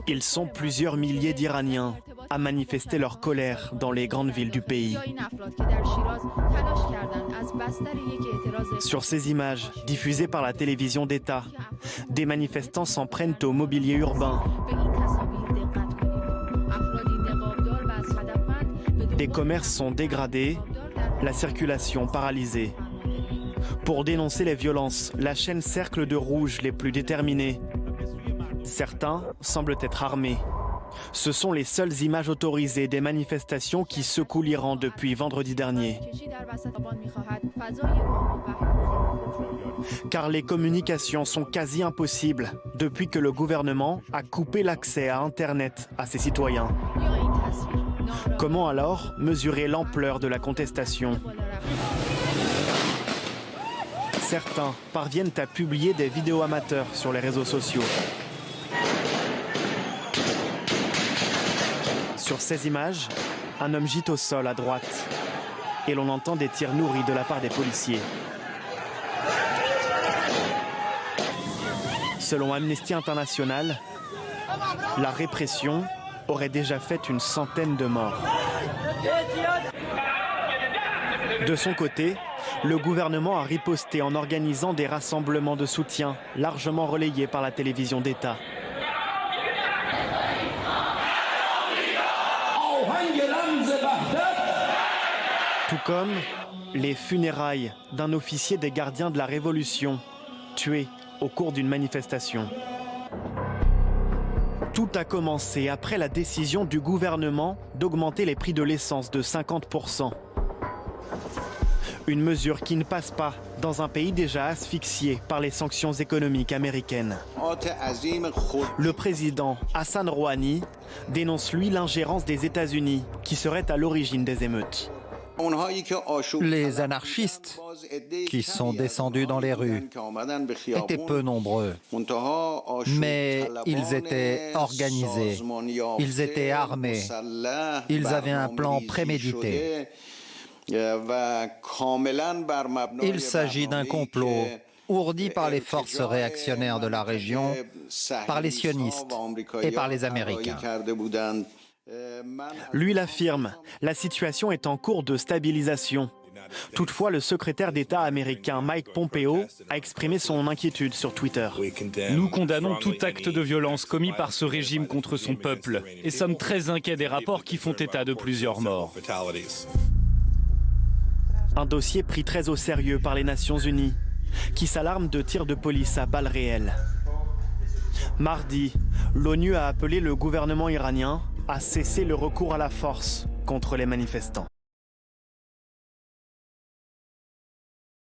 Ils sont plusieurs milliers d'Iraniens à manifester leur colère dans les grandes villes du pays. Sur ces images diffusées par la télévision d'État, des manifestants s'en prennent au mobilier urbain. Des commerces sont dégradés, la circulation paralysée. Pour dénoncer les violences, la chaîne cercle de rouge les plus déterminés. Certains semblent être armés. Ce sont les seules images autorisées des manifestations qui secouent l'Iran depuis vendredi dernier. Car les communications sont quasi impossibles depuis que le gouvernement a coupé l'accès à Internet à ses citoyens. Comment alors mesurer l'ampleur de la contestation ? Certains parviennent à publier des vidéos amateurs sur les réseaux sociaux. Sur ces images, un homme gîte au sol à droite et l'on entend des tirs nourris de la part des policiers. Selon Amnesty International, la répression aurait déjà fait une centaine de morts. De son côté, le gouvernement a riposté en organisant des rassemblements de soutien largement relayés par la télévision d'État. Tout comme les funérailles d'un officier des gardiens de la Révolution, tué au cours d'une manifestation. Tout a commencé après la décision du gouvernement d'augmenter les prix de l'essence de 50%. Une mesure qui ne passe pas dans un pays déjà asphyxié par les sanctions économiques américaines. Le président Hassan Rouhani dénonce lui l'ingérence des États-Unis qui serait à l'origine des émeutes. Les anarchistes qui sont descendus dans les rues étaient peu nombreux, mais ils étaient organisés, ils étaient armés, ils avaient un plan prémédité. Il s'agit d'un complot ourdi par les forces réactionnaires de la région, par les sionistes et par les Américains. Lui l'affirme, la situation est en cours de stabilisation. Toutefois, le secrétaire d'État américain Mike Pompeo a exprimé son inquiétude sur Twitter. Nous condamnons tout acte de violence commis par ce régime contre son peuple et sommes très inquiets des rapports qui font état de plusieurs morts. Un dossier pris très au sérieux par les Nations Unies, qui s'alarment de tirs de police à balles réelles. Mardi, l'ONU a appelé le gouvernement iranien à cesser le recours à la force contre les manifestants.